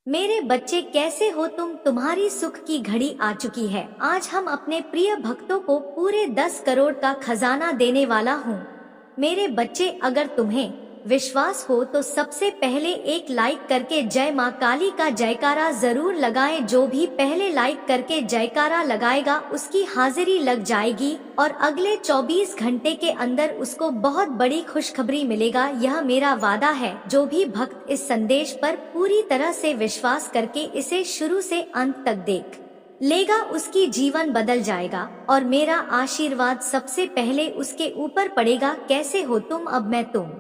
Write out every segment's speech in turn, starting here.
मेरे बच्चे कैसे हो तुम? तुम्हारी सुख की घड़ी आ चुकी है। आज हम अपने प्रिय भक्तों को पूरे 10 करोड़ का खजाना देने वाला हूँ। मेरे बच्चे, अगर तुम्हें विश्वास हो तो सबसे पहले एक लाइक करके जय माँ काली का जयकारा जरूर लगाएं। जो भी पहले लाइक करके जयकारा लगाएगा उसकी हाजिरी लग जाएगी और अगले 24 घंटे के अंदर उसको बहुत बड़ी खुशखबरी मिलेगा। यह मेरा वादा है। जो भी भक्त इस संदेश पर पूरी तरह से विश्वास करके इसे शुरू से अंत तक देख लेगा उसकी जीवन बदल जाएगा और मेरा आशीर्वाद सबसे पहले उसके ऊपर पड़ेगा। कैसे हो तुम? अब मैं तुम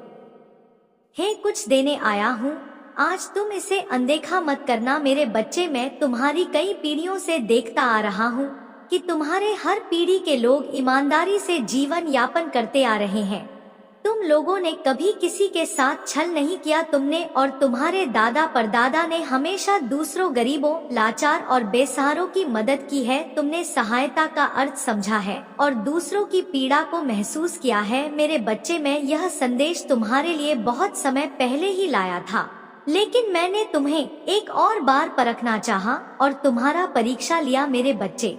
है कुछ देने आया हूँ। आज तुम इसे अनदेखा मत करना मेरे बच्चे। मैं तुम्हारी कई पीढ़ियों से देखता आ रहा हूँ कि तुम्हारे हर पीढ़ी के लोग ईमानदारी से जीवन यापन करते आ रहे हैं। तुम लोगों ने कभी किसी के साथ छल नहीं किया। तुमने और तुम्हारे दादा परदादा ने हमेशा दूसरों, गरीबों, लाचार और बेसहारों की मदद की है। तुमने सहायता का अर्थ समझा है और दूसरों की पीड़ा को महसूस किया है। मेरे बच्चे, मैं यह संदेश तुम्हारे लिए बहुत समय पहले ही लाया था, लेकिन मैंने तुम्हें एक और बार परखना चाहा और तुम्हारा परीक्षा लिया। मेरे बच्चे,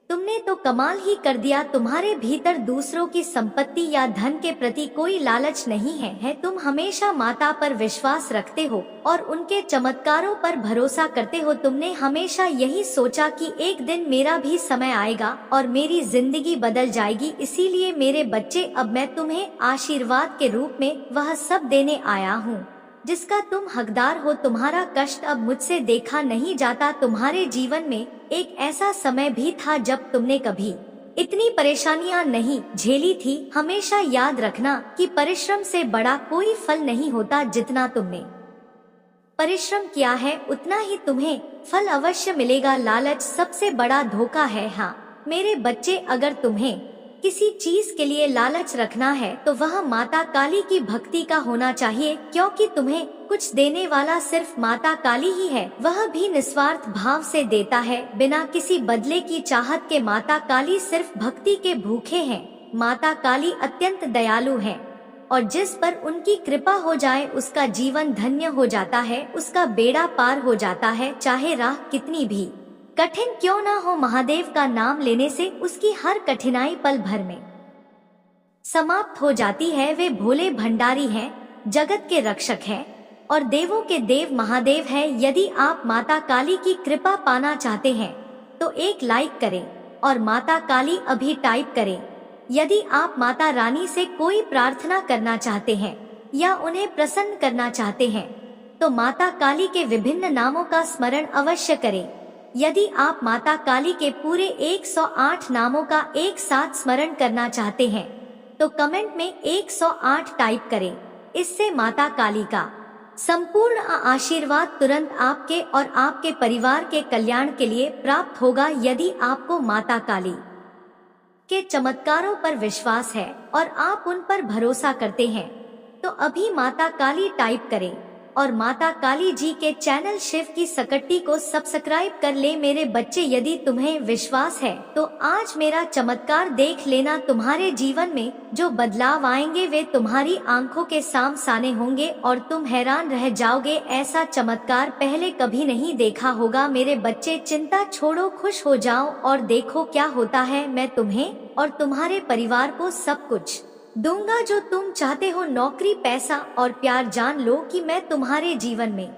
तुमने तो कमाल ही कर दिया। तुम्हारे भीतर दूसरों की संपत्ति या धन के प्रति कोई लालच नहीं है। तुम हमेशा माता पर विश्वास रखते हो और उनके चमत्कारों पर भरोसा करते हो। तुमने हमेशा यही सोचा कि एक दिन मेरा भी समय आएगा और मेरी जिंदगी बदल जाएगी। इसीलिए मेरे बच्चे, अब मैं तुम्हें आशीर्वाद के रूप में वह सब देने आया हूँ जिसका तुम हकदार हो। तुम्हारा कष्ट अब मुझसे देखा नहीं जाता। तुम्हारे जीवन में एक ऐसा समय भी था जब तुमने कभी इतनी परेशानियां नहीं झेली थी। हमेशा याद रखना कि परिश्रम से बड़ा कोई फल नहीं होता। जितना तुमने परिश्रम किया है उतना ही तुम्हें फल अवश्य मिलेगा। लालच सबसे बड़ा धोखा है। हाँ मेरे बच्चे, अगर तुम्हें किसी चीज के लिए लालच रखना है तो वह माता काली की भक्ति का होना चाहिए, क्योंकि तुम्हें कुछ देने वाला सिर्फ माता काली ही है। वह भी निस्वार्थ भाव से देता है, बिना किसी बदले की चाहत के। माता काली सिर्फ भक्ति के भूखे हैं। माता काली अत्यंत दयालु है और जिस पर उनकी कृपा हो जाए उसका जीवन धन्य हो जाता है, उसका बेड़ा पार हो जाता है। चाहे राह कितनी भी कठिन क्यों ना हो, महादेव का नाम लेने से उसकी हर कठिनाई पल भर में समाप्त हो जाती है। वे भोले भंडारी हैं, जगत के रक्षक हैं और देवों के देव महादेव है। यदि आप माता काली की कृपा पाना चाहते हैं तो एक लाइक करें और माता काली अभी टाइप करें। यदि आप माता रानी से कोई प्रार्थना करना चाहते हैं या उन्हें प्रसन्न करना चाहते हैं तो माता काली के विभिन्न नामों का स्मरण अवश्य करें। यदि आप माता काली के पूरे 108 नामों का एक साथ स्मरण करना चाहते हैं तो कमेंट में 108 टाइप करें। इससे माता काली का संपूर्ण आशीर्वाद तुरंत आपके और आपके परिवार के कल्याण के लिए प्राप्त होगा। यदि आपको माता काली के चमत्कारों पर विश्वास है और आप उन पर भरोसा करते हैं तो अभी माता काली टाइप करें और माता काली जी के चैनल शिव की सकट्टी को सब्सक्राइब कर ले। मेरे बच्चे, यदि तुम्हें विश्वास है तो आज मेरा चमत्कार देख लेना। तुम्हारे जीवन में जो बदलाव आएंगे वे तुम्हारी आंखों के सामने होंगे और तुम हैरान रह जाओगे। ऐसा चमत्कार पहले कभी नहीं देखा होगा। मेरे बच्चे, चिंता छोड़ो, खुश हो जाओ और देखो क्या होता है। मैं तुम्हें और तुम्हारे परिवार को सब कुछ दूंगा जो तुम चाहते हो, नौकरी, पैसा और प्यार। जान लो कि मैं तुम्हारे जीवन में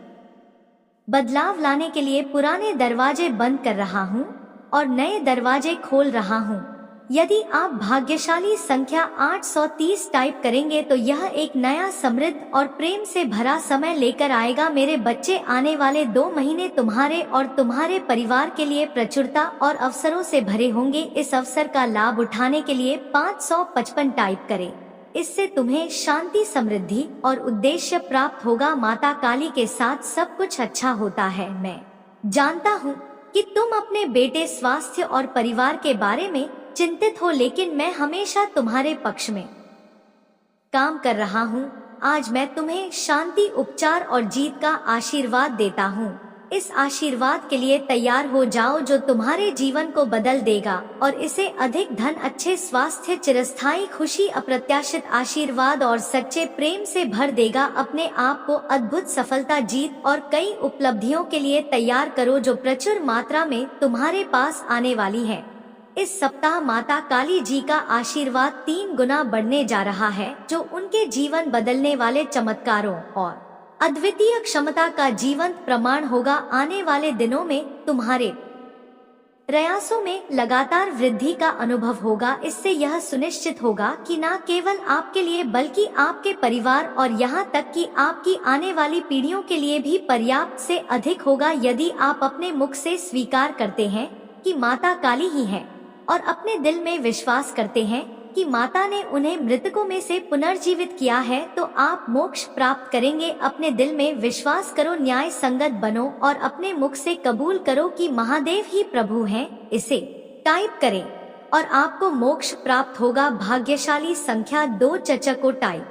बदलाव लाने के लिए पुराने दरवाजे बंद कर रहा हूँ और नए दरवाजे खोल रहा हूँ। यदि आप भाग्यशाली संख्या 830 टाइप करेंगे तो यह एक नया समृद्ध और प्रेम से भरा समय लेकर आएगा। मेरे बच्चे, आने वाले 2 महीने तुम्हारे और तुम्हारे परिवार के लिए प्रचुरता और अवसरों से भरे होंगे। इस अवसर का लाभ उठाने के लिए 555 टाइप करें। इससे तुम्हें शांति, समृद्धि और उद्देश्य प्राप्त होगा। माता काली के साथ सब कुछ अच्छा होता है। मैं जानता हूँ कि तुम अपने बेटे, स्वास्थ्य और परिवार के बारे में चिंतित हो, लेकिन मैं हमेशा तुम्हारे पक्ष में काम कर रहा हूँ। आज मैं तुम्हें शांति, उपचार और जीत का आशीर्वाद देता हूँ। इस आशीर्वाद के लिए तैयार हो जाओ जो तुम्हारे जीवन को बदल देगा और इसे अधिक धन, अच्छे स्वास्थ्य, चिरस्थायी खुशी, अप्रत्याशित आशीर्वाद और सच्चे प्रेम से भर देगा। अपने आप को अद्भुत सफलता, जीत और कई उपलब्धियों के लिए तैयार करो जो प्रचुर मात्रा में तुम्हारे पास आने वाली है। इस सप्ताह माता काली जी का आशीर्वाद 3 गुना बढ़ने जा रहा है, जो उनके जीवन बदलने वाले चमत्कारों और अद्वितीय क्षमता का जीवंत प्रमाण होगा। आने वाले दिनों में तुम्हारे प्रयासों में लगातार वृद्धि का अनुभव होगा। इससे यह सुनिश्चित होगा कि न केवल आपके लिए बल्कि आपके परिवार और यहाँ तक कि आपकी आने वाली पीढ़ियों के लिए भी पर्याप्त से अधिक होगा। यदि आप अपने मुख से स्वीकार करते हैं कि माता काली ही है और अपने दिल में विश्वास करते हैं कि माता ने उन्हें मृतकों में से पुनर्जीवित किया है, तो आप मोक्ष प्राप्त करेंगे। अपने दिल में विश्वास करो, न्याय संगत बनो और अपने मुख से कबूल करो कि महादेव ही प्रभु हैं। इसे टाइप करें और आपको मोक्ष प्राप्त होगा। भाग्यशाली संख्या 2 चच को टाइप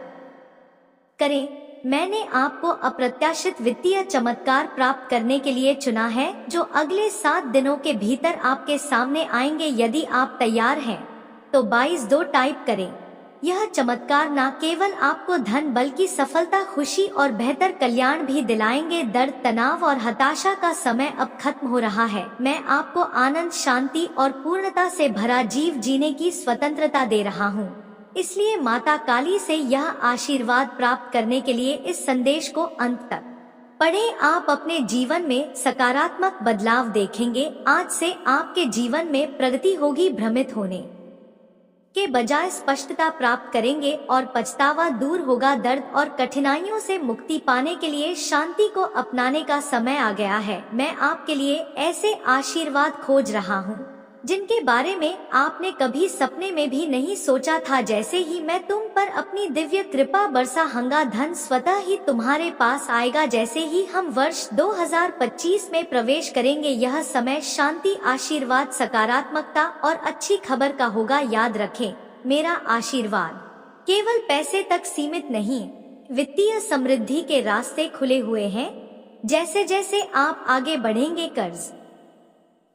करें। मैंने आपको अप्रत्याशित वित्तीय चमत्कार प्राप्त करने के लिए चुना है, जो अगले 7 दिनों के भीतर आपके सामने आएंगे। यदि आप तैयार हैं तो 22 टाइप करें। यह चमत्कार न केवल आपको धन बल्कि सफलता, खुशी और बेहतर कल्याण भी दिलाएंगे। दर्द, तनाव और हताशा का समय अब खत्म हो रहा है। मैं आपको आनंद, शांति और पूर्णता से भरा जीव जीने की स्वतंत्रता दे रहा हूँ। इसलिए माता काली से यह आशीर्वाद प्राप्त करने के लिए इस संदेश को अंत तक पढ़ें। आप अपने जीवन में सकारात्मक बदलाव देखेंगे। आज से आपके जीवन में प्रगति होगी। भ्रमित होने के बजाय स्पष्टता प्राप्त करेंगे और पछतावा दूर होगा। दर्द और कठिनाइयों से मुक्ति पाने के लिए शांति को अपनाने का समय आ गया है। मैं आपके लिए ऐसे आशीर्वाद खोज रहा हूँ जिनके बारे में आपने कभी सपने में भी नहीं सोचा था। जैसे ही मैं तुम पर अपनी दिव्य कृपा बरसाऊंगा, धन स्वतः ही तुम्हारे पास आएगा। जैसे ही हम वर्ष 2025 में प्रवेश करेंगे, यह समय शांति, आशीर्वाद, सकारात्मकता और अच्छी खबर का होगा। याद रखें, मेरा आशीर्वाद केवल पैसे तक सीमित नहीं, वित्तीय समृद्धि के रास्ते खुले हुए हैं। जैसे जैसे आप आगे बढ़ेंगे, कर्ज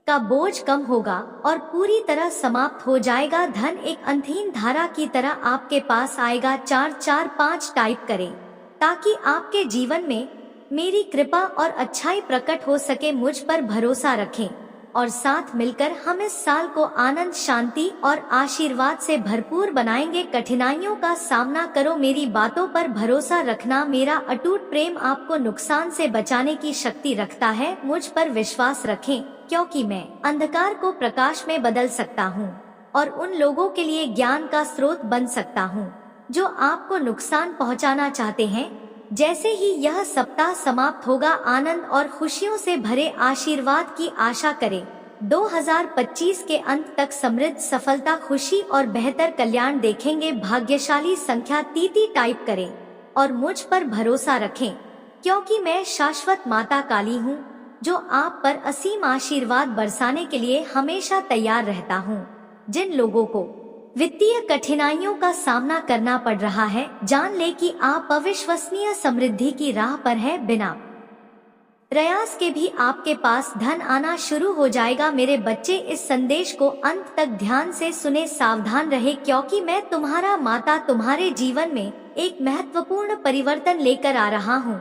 का बोझ कम होगा और पूरी तरह समाप्त हो जाएगा। धन एक अनंत धारा की तरह आपके पास आएगा। 445 टाइप करें ताकि आपके जीवन में मेरी कृपा और अच्छाई प्रकट हो सके। मुझ पर भरोसा रखें और साथ मिलकर हम इस साल को आनंद, शांति और आशीर्वाद से भरपूर बनाएंगे। कठिनाइयों का सामना करो, मेरी बातों पर भरोसा रखना। मेरा अटूट प्रेम आपको नुकसान से बचाने की शक्ति रखता है। मुझ पर विश्वास रखें, क्योंकि मैं अंधकार को प्रकाश में बदल सकता हूँ और उन लोगों के लिए ज्ञान का स्रोत बन सकता हूँ जो आपको नुकसान पहुँचाना चाहते हैं। जैसे ही यह सप्ताह समाप्त होगा, आनंद और खुशियों से भरे आशीर्वाद की आशा करें। 2025 के अंत तक समृद्ध, सफलता, खुशी और बेहतर कल्याण देखेंगे। भाग्यशाली संख्या 3 टाइप करें और मुझ पर भरोसा रखें, क्योंकि मैं शाश्वत माता काली हूँ जो आप पर असीम आशीर्वाद बरसाने के लिए हमेशा तैयार रहता हूँ। जिन लोगों को वित्तीय कठिनाइयों का सामना करना पड़ रहा है, जान ले कि आप अविश्वसनीय समृद्धि की राह पर हैं। बिना प्रयास के भी आपके पास धन आना शुरू हो जाएगा। मेरे बच्चे, इस संदेश को अंत तक ध्यान से सुने, सावधान रहे, क्योंकि मैं तुम्हारा माता तुम्हारे जीवन में एक महत्वपूर्ण परिवर्तन लेकर आ रहा हूँ।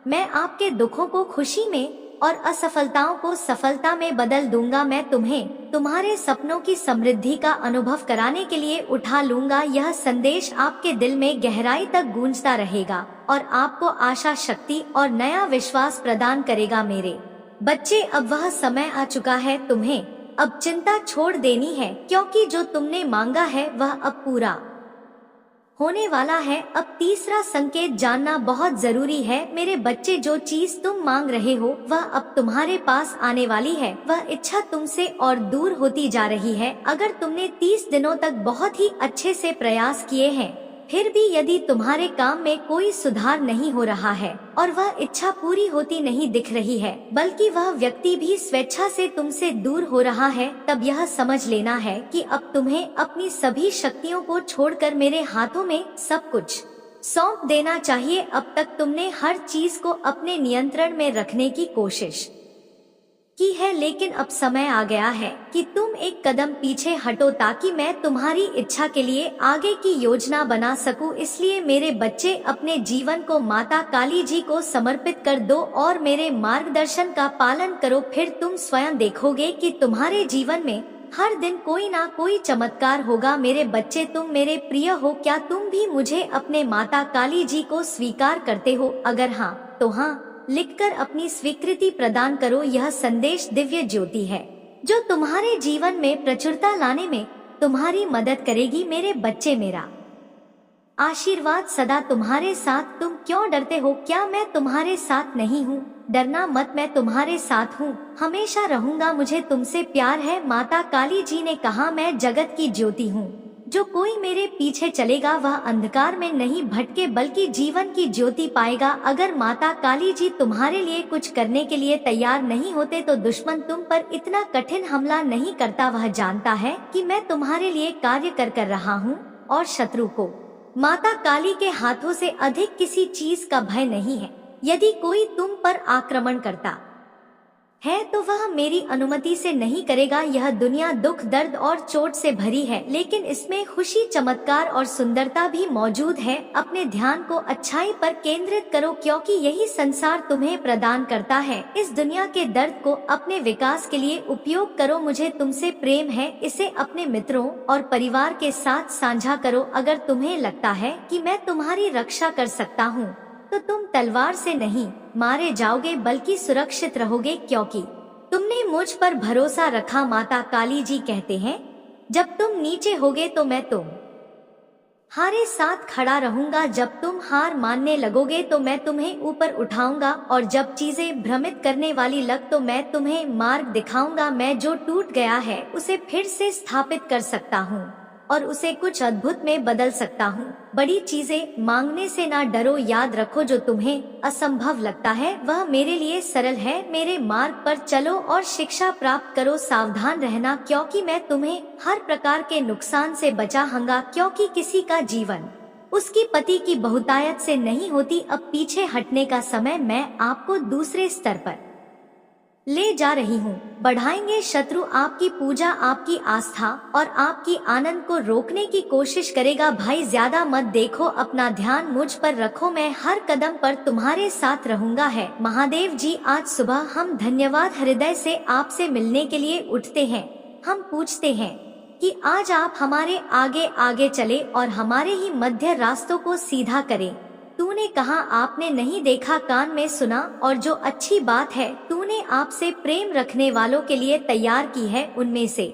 मैं आपके दुखों को खुशी में और असफलताओं को सफलता में बदल दूंगा। मैं तुम्हें तुम्हारे सपनों की समृद्धि का अनुभव कराने के लिए उठा लूंगा। यह संदेश आपके दिल में गहराई तक गूंजता रहेगा और आपको आशा, शक्ति और नया विश्वास प्रदान करेगा। मेरे बच्चे, अब वह समय आ चुका है। तुम्हें अब चिंता छोड़ देनी है, क्योंकि जो तुमने मांगा है वह अब पूरा होने वाला है। अब तीसरा संकेत जानना बहुत जरूरी है। मेरे बच्चे, जो चीज तुम मांग रहे हो वह अब तुम्हारे पास आने वाली है। वह इच्छा तुमसे और दूर होती जा रही है। अगर तुमने 30 दिनों तक बहुत ही अच्छे से प्रयास किए हैं, फिर भी यदि तुम्हारे काम में कोई सुधार नहीं हो रहा है और वह इच्छा पूरी होती नहीं दिख रही है, बल्कि वह व्यक्ति भी स्वेच्छा से तुमसे दूर हो रहा है, तब यह समझ लेना है कि अब तुम्हें अपनी सभी शक्तियों को छोड़कर मेरे हाथों में सब कुछ सौंप देना चाहिए। अब तक तुमने हर चीज को अपने नियंत्रण में रखने की कोशिश की है, लेकिन अब समय आ गया है कि तुम एक कदम पीछे हटो ताकि मैं तुम्हारी इच्छा के लिए आगे की योजना बना सकूं। इसलिए मेरे बच्चे, अपने जीवन को माता काली जी को समर्पित कर दो और मेरे मार्गदर्शन का पालन करो। फिर तुम स्वयं देखोगे कि तुम्हारे जीवन में हर दिन कोई ना कोई चमत्कार होगा। मेरे बच्चे, तुम मेरे प्रिय हो। क्या तुम भी मुझे अपने माता काली जी को स्वीकार करते हो? अगर हाँ तो हाँ लिखकर अपनी स्वीकृति प्रदान करो। यह संदेश दिव्य ज्योति है जो तुम्हारे जीवन में प्रचुरता लाने में तुम्हारी मदद करेगी। मेरे बच्चे, मेरा आशीर्वाद सदा तुम्हारे साथ। तुम क्यों डरते हो? क्या मैं तुम्हारे साथ नहीं हूँ? डरना मत, मैं तुम्हारे साथ हूँ, हमेशा रहूंगा। मुझे तुमसे प्यार है। माता काली जी ने कहा, मैं जगत की ज्योति हूँ। जो कोई मेरे पीछे चलेगा वह अंधकार में नहीं भटके बल्कि जीवन की ज्योति पाएगा। अगर माता काली जी तुम्हारे लिए कुछ करने के लिए तैयार नहीं होते तो दुश्मन तुम पर इतना कठिन हमला नहीं करता। वह जानता है कि मैं तुम्हारे लिए कार्य कर रहा हूँ और शत्रु को माता काली के हाथों से अधिक किसी चीज का भय नहीं है। यदि कोई तुम पर आक्रमण करता है तो वह मेरी अनुमति से नहीं करेगा। यह दुनिया दुख, दर्द और चोट से भरी है, लेकिन इसमें खुशी, चमत्कार और सुंदरता भी मौजूद है। अपने ध्यान को अच्छाई पर केंद्रित करो क्योंकि यही संसार तुम्हें प्रदान करता है। इस दुनिया के दर्द को अपने विकास के लिए उपयोग करो। मुझे तुमसे प्रेम है, इसे अपने मित्रों और परिवार के साथ साझा करो। अगर तुम्हें लगता है कि मैं तुम्हारी रक्षा कर सकता हूँ तो तुम तलवार से नहीं मारे जाओगे बल्कि सुरक्षित रहोगे क्योंकि तुमने मुझ पर भरोसा रखा। माता काली जी कहते हैं, जब तुम नीचे होगे तो मैं तुम्हारे साथ खड़ा रहूंगा। जब तुम हार मानने लगोगे तो मैं तुम्हें ऊपर उठाऊंगा और जब चीजें भ्रमित करने वाली लग तो मैं तुम्हें मार्ग दिखाऊंगा। मैं जो टूट गया है उसे फिर से स्थापित कर सकता हूँ और उसे कुछ अद्भुत में बदल सकता हूँ। बड़ी चीजें मांगने से ना डरो। याद रखो, जो तुम्हें असंभव लगता है वह मेरे लिए सरल है। मेरे मार्ग पर चलो और शिक्षा प्राप्त करो। सावधान रहना क्योंकि मैं तुम्हें हर प्रकार के नुकसान से बचाऊंगा। क्योंकि किसी का जीवन उसकी पति की बहुतायत से नहीं होती। अब पीछे हटने का समय, मैं आपको दूसरे स्तर पर ले जा रही हूँ। बढ़ाएंगे शत्रु आपकी पूजा, आपकी आस्था और आपकी आनंद को रोकने की कोशिश करेगा। भाई, ज्यादा मत देखो, अपना ध्यान मुझ पर रखो। मैं हर कदम पर तुम्हारे साथ रहूंगा। है महादेव जी, आज सुबह हम धन्यवाद हृदय से आपसे मिलने के लिए उठते हैं। हम पूछते हैं कि आज आप हमारे आगे आगे चले और हमारे ही मध्य रास्तों को सीधा करें। तूने कहा, आपने नहीं देखा, कान में सुना, और जो अच्छी बात है तूने आपसे प्रेम रखने वालों के लिए तैयार की है, उनमें से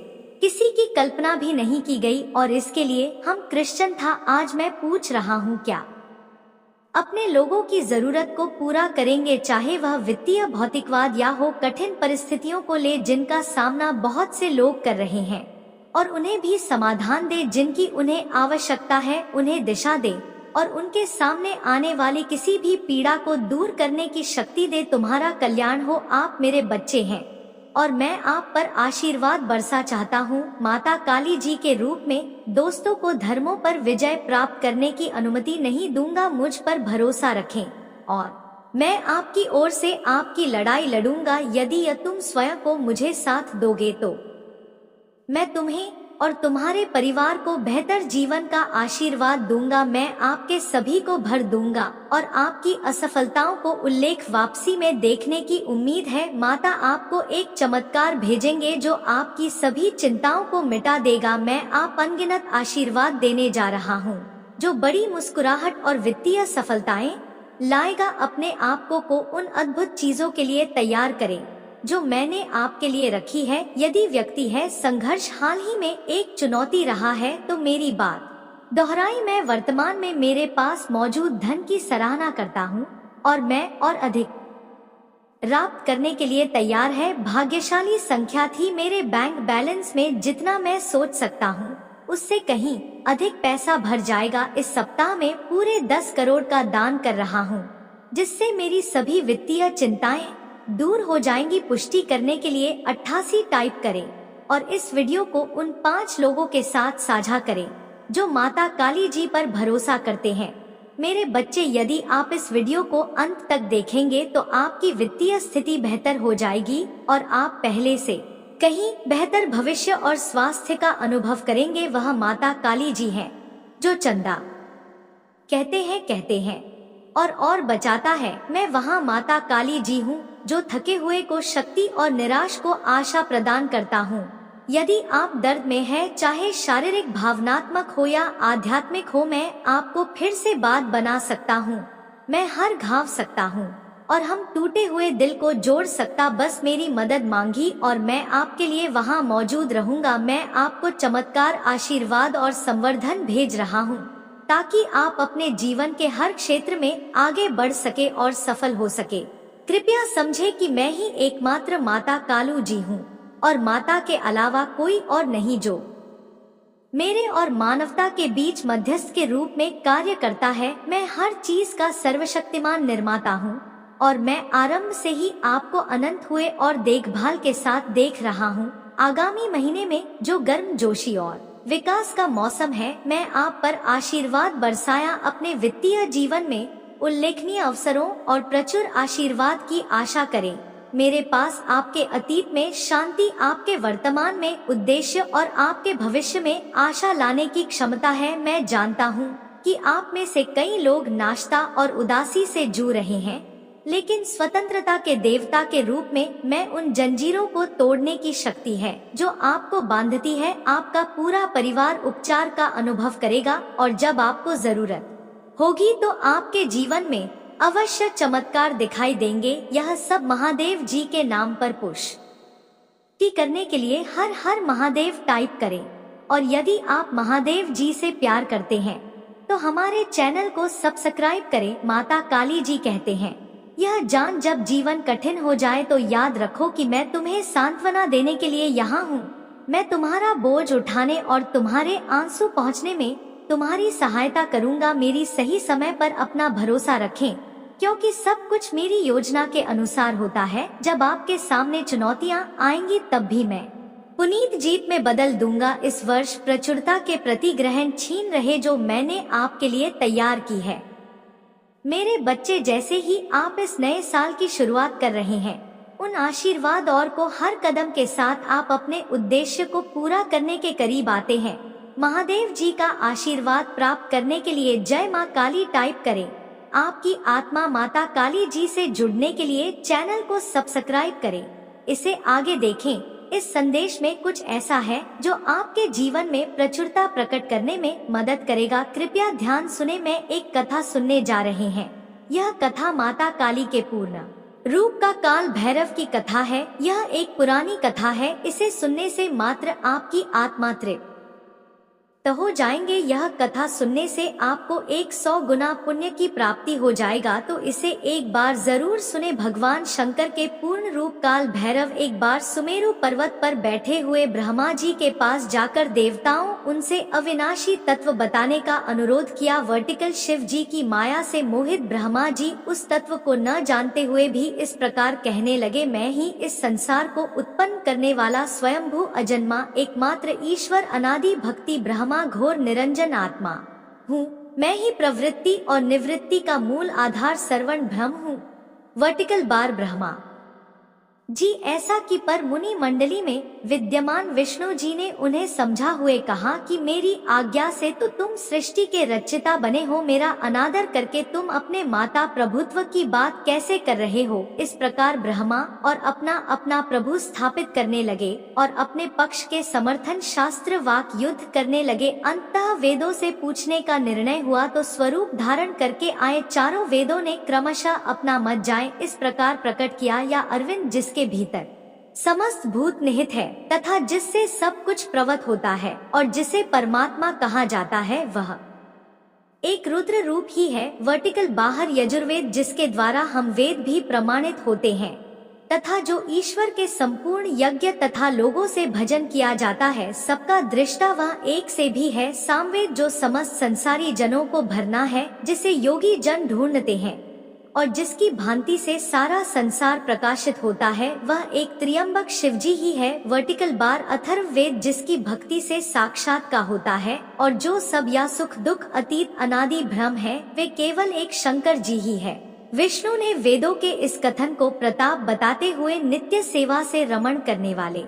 किसी की कल्पना भी नहीं की गई। और इसके लिए हम क्रिश्चियन था। आज मैं पूछ रहा हूँ, क्या अपने लोगों की जरूरत को पूरा करेंगे, चाहे वह वित्तीय, भौतिकवाद या हो कठिन परिस्थितियों को ले जिनका सामना बहुत से लोग कर रहे हैं, और उन्हें भी समाधान दे जिनकी उन्हें आवश्यकता है। उन्हें दिशा दे और उनके सामने आने वाली किसी भी पीड़ा को दूर करने की शक्ति दे। तुम्हारा कल्याण हो। आप मेरे बच्चे हैं और मैं आप पर आशीर्वाद बरसा चाहता हूँ। माता काली जी के रूप में दोस्तों को धर्मों पर विजय प्राप्त करने की अनुमति नहीं दूंगा। मुझ पर भरोसा रखें और मैं आपकी ओर से आपकी लड़ाई लड़ूंगा। यदि तुम स्वयं को मुझे साथ दोगे तो मैं तुम्हें और तुम्हारे परिवार को बेहतर जीवन का आशीर्वाद दूंगा। मैं आपके सभी को भर दूंगा और आपकी असफलताओं को उल्लेख वापसी में देखने की उम्मीद है। माता आपको एक चमत्कार भेजेंगे जो आपकी सभी चिंताओं को मिटा देगा। मैं आप अनगिनत आशीर्वाद देने जा रहा हूँ जो बड़ी मुस्कुराहट और वित्तीय सफलताएं लाएगा। अपने आप को उन अद्भुत चीजों के लिए तैयार करें जो मैंने आपके लिए रखी है। यदि व्यक्ति है संघर्ष हाल ही में एक चुनौती रहा है तो मेरी बात दोहराई। मैं वर्तमान में मेरे पास मौजूद धन की सराहना करता हूँ और मैं और अधिक प्राप्त करने के लिए तैयार है। भाग्यशाली संख्या थी मेरे बैंक बैलेंस में, जितना मैं सोच सकता हूँ उससे कहीं अधिक पैसा भर जाएगा। इस सप्ताह में पूरे 10 करोड़ का दान कर रहा हूँ जिससे मेरी सभी वित्तीय चिंताएं दूर हो जाएंगी। पुष्टि करने के लिए 88 टाइप करें और इस वीडियो को उन 5 लोगों के साथ साझा करें जो माता काली जी पर भरोसा करते हैं। मेरे बच्चे, यदि आप इस वीडियो को अंत तक देखेंगे तो आपकी वित्तीय स्थिति बेहतर हो जाएगी और आप पहले से कहीं बेहतर भविष्य और स्वास्थ्य का अनुभव करेंगे। वह माता काली जी हैं, जो चंदा कहते हैं और बचाता है। मैं वहाँ माता काली जी हूँ, जो थके हुए को शक्ति और निराश को आशा प्रदान करता हूँ। यदि आप दर्द में हैं, चाहे शारीरिक, भावनात्मक हो या आध्यात्मिक हो, मैं आपको फिर से बात बना सकता हूँ। मैं हर घाव सकता हूँ और हम टूटे हुए दिल को जोड़ सकता। बस मेरी मदद मांगी और मैं आपके लिए वहाँ मौजूद रहूंगा। मैं आपको चमत्कार, आशीर्वाद और संवर्धन भेज रहा हूँ, ताकि आप अपने जीवन के हर क्षेत्र में आगे बढ़ सके और सफल हो सके। कृपया समझे कि मैं ही एकमात्र माता कालू जी हूँ और माता के अलावा कोई और नहीं, जो मेरे और मानवता के बीच मध्यस्थ के रूप में कार्य करता है। मैं हर चीज का सर्वशक्तिमान निर्माता हूँ और मैं आरंभ से ही आपको अनंत हुए और देखभाल के साथ देख रहा हूँ। आगामी महीने में जो गर्मजोशी और विकास का मौसम है, मैं आप पर आशीर्वाद बरसाया। अपने वित्तीय जीवन में उल्लेखनीय अवसरों और प्रचुर आशीर्वाद की आशा करें। मेरे पास आपके अतीत में शांति, आपके वर्तमान में उद्देश्य और आपके भविष्य में आशा लाने की क्षमता है। मैं जानता हूँ कि आप में से कई लोग नाश्ता और उदासी से जूझ रहे हैं, लेकिन स्वतंत्रता के देवता के रूप में मैं उन जंजीरों को तोड़ने की शक्ति है जो आपको बांधती है। आपका पूरा परिवार उपचार का अनुभव करेगा और जब आपको जरूरत होगी तो आपके जीवन में अवश्य चमत्कार दिखाई देंगे। यह सब महादेव जी के नाम पर पुष्टि करने के लिए हर हर महादेव टाइप करें। और यदि आप महादेव जी से प्यार करते हैं तो हमारे चैनल को सब्सक्राइब करें। माता काली जी कहते हैं, यह जान जब जीवन कठिन हो जाए तो याद रखो कि मैं तुम्हें सांत्वना देने के लिए यहाँ हूँ। मैं तुम्हारा बोझ उठाने और तुम्हारे आंसू पहुँचने में तुम्हारी सहायता करूँगा। मेरी सही समय पर अपना भरोसा रखें, क्योंकि सब कुछ मेरी योजना के अनुसार होता है। जब आपके सामने चुनौतियाँ आएंगी तब भी मैं पुनीत जीत में बदल दूंगा। इस वर्ष प्रचुरता के प्रतिग्रहण छीन रहे जो मैंने आपके लिए तैयार की है। मेरे बच्चे, जैसे ही आप इस नए साल की शुरुआत कर रहे हैं, उन आशीर्वाद और को हर कदम के साथ आप अपने उद्देश्य को पूरा करने के करीब आते हैं। महादेव जी का आशीर्वाद प्राप्त करने के लिए जय मां काली टाइप करें। आपकी आत्मा माता काली जी से जुड़ने के लिए चैनल को सब्सक्राइब करें, इसे आगे देखें। इस संदेश में कुछ ऐसा है जो आपके जीवन में प्रचुरता प्रकट करने में मदद करेगा। कृपया ध्यान सुने, मैं एक कथा सुनने जा रहे हैं। यह कथा माता काली के पूर्ण रूप का काल भैरव की कथा है। यह एक पुरानी कथा है। इसे सुनने से मात्र आपकी आत्मा तृप्त हो जाएंगे। यह कथा सुनने से आपको 100 गुना पुण्य की प्राप्ति हो जाएगा, तो इसे एक बार जरूर सुने। भगवान शंकर के पूर्ण रूप काल भैरव एक बार सुमेरु पर्वत पर बैठे हुए ब्रह्मा जी के पास जाकर देवताओं उनसे अविनाशी तत्व बताने का अनुरोध किया। वर्टिकल शिव जी की माया से मोहित ब्रह्मा जी उस तत्व को न जानते हुए भी इस प्रकार कहने लगे, मैं ही इस संसार को उत्पन्न करने वाला स्वयंभू अजन्मा एकमात्र ईश्वर अनादि भक्ति ब्रह्मा घोर निरंजन आत्मा हूँ। मैं ही प्रवृत्ति और निवृत्ति का मूल आधार सर्वण ब्रह्म हूँ। वर्टिकल बार ब्रह्मा जी ऐसा कि पर मुनि मंडली में विद्यमान विष्णु जी ने उन्हें समझा हुए कहा कि मेरी आज्ञा से तो तुम सृष्टि के रचयिता बने हो, मेरा अनादर करके तुम अपने माता प्रभुत्व की बात कैसे कर रहे हो। इस प्रकार ब्रह्मा और अपना अपना प्रभु स्थापित करने लगे और अपने पक्ष के समर्थन शास्त्र वाक युद्ध करने लगे। अंततः वेदों से पूछने का निर्णय हुआ तो स्वरूप धारण करके आए चारों वेदों ने क्रमशः अपना मत जाए इस प्रकार प्रकट किया, या अरविंद जिसके भीतर समस्त भूत निहित है तथा जिससे सब कुछ प्रवत होता है और जिसे परमात्मा कहा जाता है, वह एक रुद्र रूप ही है। वर्टिकल बाहर यजुर्वेद जिसके द्वारा हम वेद भी प्रमाणित होते हैं तथा जो ईश्वर के संपूर्ण यज्ञ तथा लोगों से भजन किया जाता है, सबका दृष्टा वह एक से भी है। सामवेद जो समस्त संसारी जनों को भरना है, जिसे योगी जन ढूंढते हैं। और जिसकी भांति से सारा संसार प्रकाशित होता है, वह एक त्र्यंबक शिवजी ही है। वर्टिकल बार अथर्ववेद जिसकी भक्ति से साक्षात का होता है, और जो सब या सुख दुख अतीत अनादि भ्रम है, वे केवल एक शंकर जी ही है। विष्णु ने वेदों के इस कथन को प्रताप बताते हुए नित्य सेवा से रमण करने वाले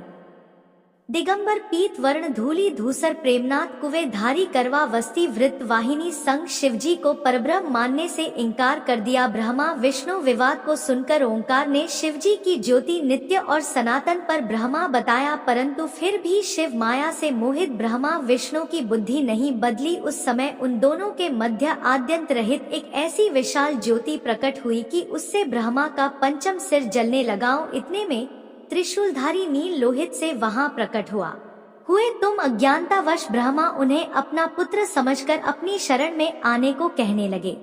दिगंबर पीत वर्ण धूली धूसर प्रेमनाथ कुवे धारी करवा वस्ती वृत्त वाहिनी संग शिवजी को परब्रह्म मानने से इनकार कर दिया। ब्रह्मा विष्णु विवाद को सुनकर ओंकार ने शिवजी की ज्योति नित्य और सनातन पर ब्रह्मा बताया, परंतु फिर भी शिव माया से मोहित ब्रह्मा विष्णु की बुद्धि नहीं बदली। उस समय उन दोनों के मध्य आद्यंत रहित एक ऐसी विशाल ज्योति प्रकट हुई कि उससे ब्रह्मा का पंचम सिर जलने लगा। इतने में त्रिशूलधारी नील लोहित से वहां प्रकट हुए तुम अज्ञानतावश ब्रह्मा उन्हें अपना पुत्र समझकर अपनी शरण में आने को कहने लगे।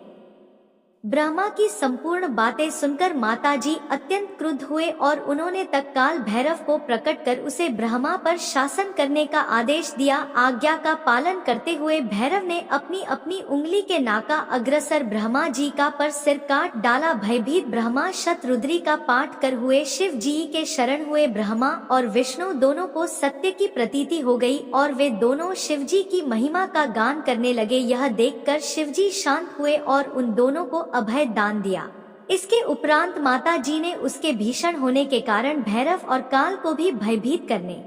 ब्रह्मा की संपूर्ण बातें सुनकर माताजी अत्यंत क्रुद्ध हुए और उन्होंने तत्काल भैरव को प्रकट कर उसे ब्रह्मा पर शासन करने का आदेश दिया। आज्ञा का पालन करते हुए भैरव ने अपनी अपनी उंगली के नाका अग्रसर ब्रह्मा जी का पर सिर काट डाला। भयभीत ब्रह्मा शतरुद्री का पाठ कर हुए शिव जी के शरण हुए। ब्रह्मा और विष्णु दोनों को सत्य की प्रतीति हो गई और वे दोनों शिव जी की महिमा का गान करने लगे। यह देखकर शिव जी शांत हुए और उन दोनों को अभय दान दिया। इसके उपरांत माता जी ने उसके भीषण होने के कारण भैरव और काल को भी भयभीत करने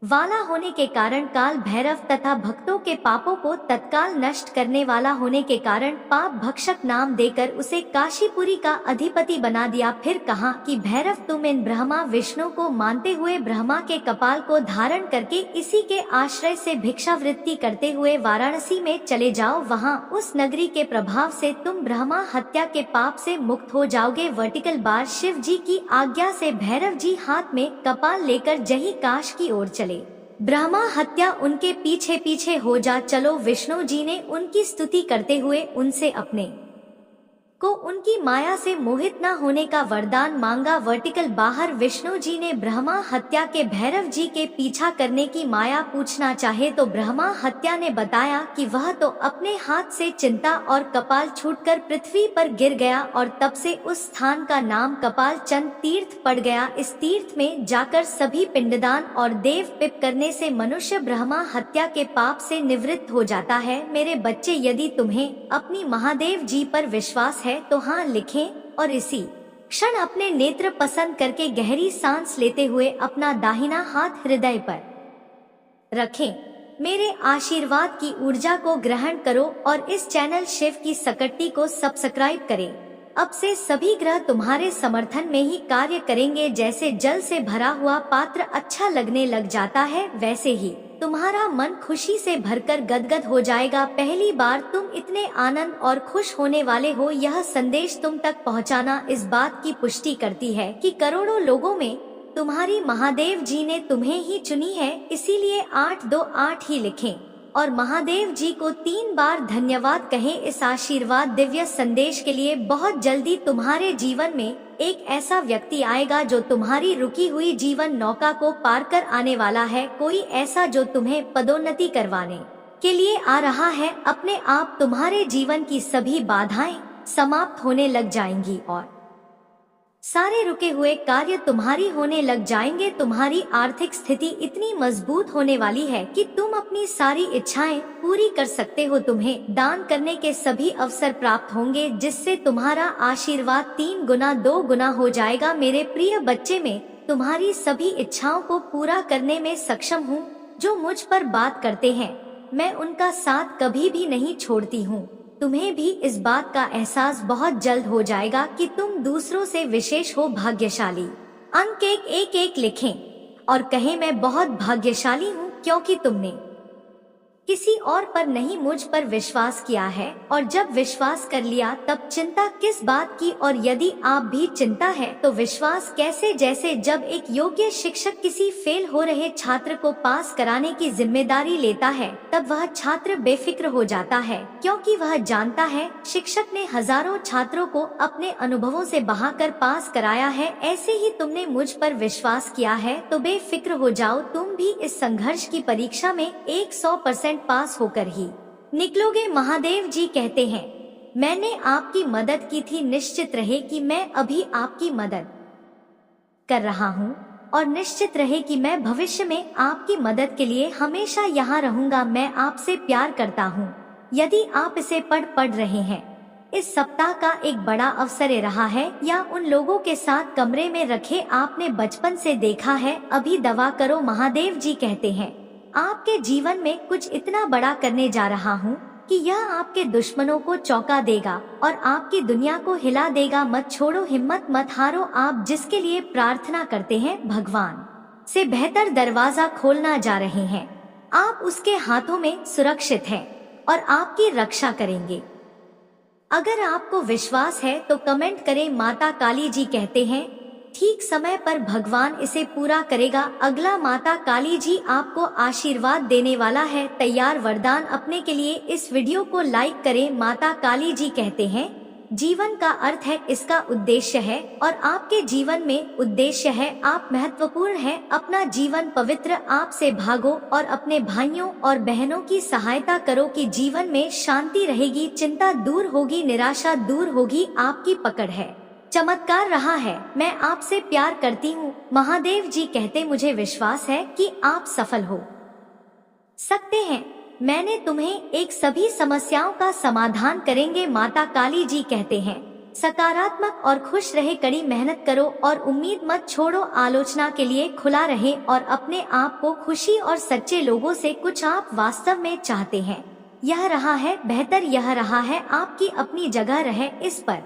वाला होने के कारण काल भैरव तथा भक्तों के पापों को तत्काल नष्ट करने वाला होने के कारण पाप भक्षक नाम देकर उसे काशीपुरी का अधिपति बना दिया। फिर कहा कि भैरव तुम इन ब्रह्मा विष्णु को मानते हुए ब्रह्मा के कपाल को धारण करके इसी के आश्रय से भिक्षावृत्ति करते हुए वाराणसी में चले जाओ। वहां उस नगरी के प्रभाव से तुम ब्रह्मा हत्या के पाप से मुक्त हो जाओगे। वर्टिकल बार शिव जी की आज्ञा से भैरव जी हाथ में कपाल लेकर जही काश की ओर चले। ब्रह्मा हत्या उनके पीछे पीछे हो जा चलो। विष्णु जी ने उनकी स्तुति करते हुए उनसे अपने को उनकी माया से मोहित न होने का वरदान मांगा। वर्टिकल बाहर विष्णु जी ने ब्रह्मा हत्या के भैरव जी के पीछा करने की माया पूछना चाहे तो ब्रह्मा हत्या ने बताया कि वह तो अपने हाथ से चिंता और कपाल छूटकर पृथ्वी पर गिर गया और तब से उस स्थान का नाम कपाल चंद तीर्थ पड़ गया। इस तीर्थ में जाकर सभी पिंडदान और देव पिप करने से मनुष्य ब्रह्मा हत्या के पाप से निवृत्त हो जाता है। मेरे बच्चे, यदि तुम्हें अपनी महादेव जी पर विश्वास है तो हाँ लिखें और इसी क्षण अपने नेत्र पसंद करके गहरी सांस लेते हुए अपना दाहिना हाथ हृदय पर रखें। मेरे आशीर्वाद की ऊर्जा को ग्रहण करो और इस चैनल शिव की सकट्टी को सब्सक्राइब करें। अब से सभी ग्रह तुम्हारे समर्थन में ही कार्य करेंगे। जैसे जल से भरा हुआ पात्र अच्छा लगने लग जाता है, वैसे ही तुम्हारा मन खुशी से भरकर गदगद हो जाएगा। पहली बार तुम इतने आनंद और खुश होने वाले हो, यह संदेश तुम तक पहुंचाना इस बात की पुष्टि करती है कि करोड़ों लोगों में तुम्हारी महादेव जी ने तुम्हें ही चुनी है। इसीलिए 828 ही लिखें और महादेव जी को 3 बार धन्यवाद कहें। इस आशीर्वाद दिव्य संदेश के लिए बहुत जल्दी तुम्हारे जीवन में एक ऐसा व्यक्ति आएगा जो तुम्हारी रुकी हुई जीवन नौका को पार कर आने वाला है। कोई ऐसा जो तुम्हें पदोन्नति करवाने के लिए आ रहा है। अपने आप तुम्हारे जीवन की सभी बाधाएं समाप्त होने लग जाएंगी और सारे रुके हुए कार्य तुम्हारी होने लग जाएंगे। तुम्हारी आर्थिक स्थिति इतनी मजबूत होने वाली है कि तुम अपनी सारी इच्छाएं पूरी कर सकते हो। तुम्हें दान करने के सभी अवसर प्राप्त होंगे, जिससे तुम्हारा आशीर्वाद 3 गुना 2 गुना हो जाएगा। मेरे प्रिय बच्चे, में तुम्हारी सभी इच्छाओं को पूरा करने में सक्षम हूँ। जो मुझ पर बात करते हैं, मैं उनका साथ कभी भी नहीं छोड़ती हूँ। तुम्हें भी इस बात का एहसास बहुत जल्द हो जाएगा कि तुम दूसरों से विशेष हो, भाग्यशाली। अंक 111 लिखें और कहें मैं बहुत भाग्यशाली हूँ क्योंकि तुमने किसी और पर नहीं मुझ पर विश्वास किया है, और जब विश्वास कर लिया तब चिंता किस बात की। और यदि आप भी चिंता है तो विश्वास कैसे। जैसे जब एक योग्य शिक्षक किसी फेल हो रहे छात्र को पास कराने की जिम्मेदारी लेता है, तब वह छात्र बेफिक्र हो जाता है क्योंकि वह जानता है शिक्षक ने हजारों छात्रों को अपने अनुभवों से बहाकर पास कराया है। ऐसे ही तुमने मुझ पर विश्वास किया है तो बेफिक्र हो जाओ। तुम भी इस संघर्ष की परीक्षा में 100% पास होकर ही निकलोगे। महादेव जी कहते हैं मैंने आपकी मदद की थी, निश्चित रहे कि मैं अभी आपकी मदद कर रहा हूँ और निश्चित रहे कि मैं भविष्य में आपकी मदद के लिए हमेशा यहाँ रहूंगा। मैं आपसे प्यार करता हूँ। यदि आप इसे पढ़ रहे हैं, इस सप्ताह का एक बड़ा अवसर रहा है या उन लोगों के साथ कमरे में रखे आपने बचपन से देखा है। अभी दवा करो। महादेव जी कहते हैं आपके जीवन में कुछ इतना बड़ा करने जा रहा हूँ कि यह आपके दुश्मनों को चौंका देगा और आपकी दुनिया को हिला देगा। मत छोड़ो, हिम्मत मत हारो। आप जिसके लिए प्रार्थना करते हैं भगवान से बेहतर दरवाजा खोलना जा रहे हैं। आप उसके हाथों में सुरक्षित हैं और आपकी रक्षा करेंगे। अगर आपको विश्वास है तो कमेंट करें। माता काली जी कहते हैं ठीक समय पर भगवान इसे पूरा करेगा। अगला, माता काली जी आपको आशीर्वाद देने वाला है। तैयार वरदान अपने के लिए। इस वीडियो को लाइक करें। माता काली जी कहते हैं जीवन का अर्थ है, इसका उद्देश्य है और आपके जीवन में उद्देश्य है। आप महत्वपूर्ण हैं। अपना जीवन पवित्र आप से भागो और अपने भाइयों और बहनों की सहायता करो कि जीवन में शांति रहेगी, चिंता दूर होगी, निराशा दूर होगी। आपकी पकड़ है, चमत्कार रहा है। मैं आपसे प्यार करती हूँ। महादेव जी कहते मुझे विश्वास है कि आप सफल हो सकते हैं। मैंने तुम्हें एक सभी समस्याओं का समाधान करेंगे। माता काली जी कहते हैं सकारात्मक और खुश रहे, कड़ी मेहनत करो और उम्मीद मत छोड़ो। आलोचना के लिए खुला रहे और अपने आप को खुशी और सच्चे लोगों से कुछ आप वास्तव में चाहते हैं। यह रहा है बेहतर, यह रहा है आपकी अपनी जगह रहे। इस पर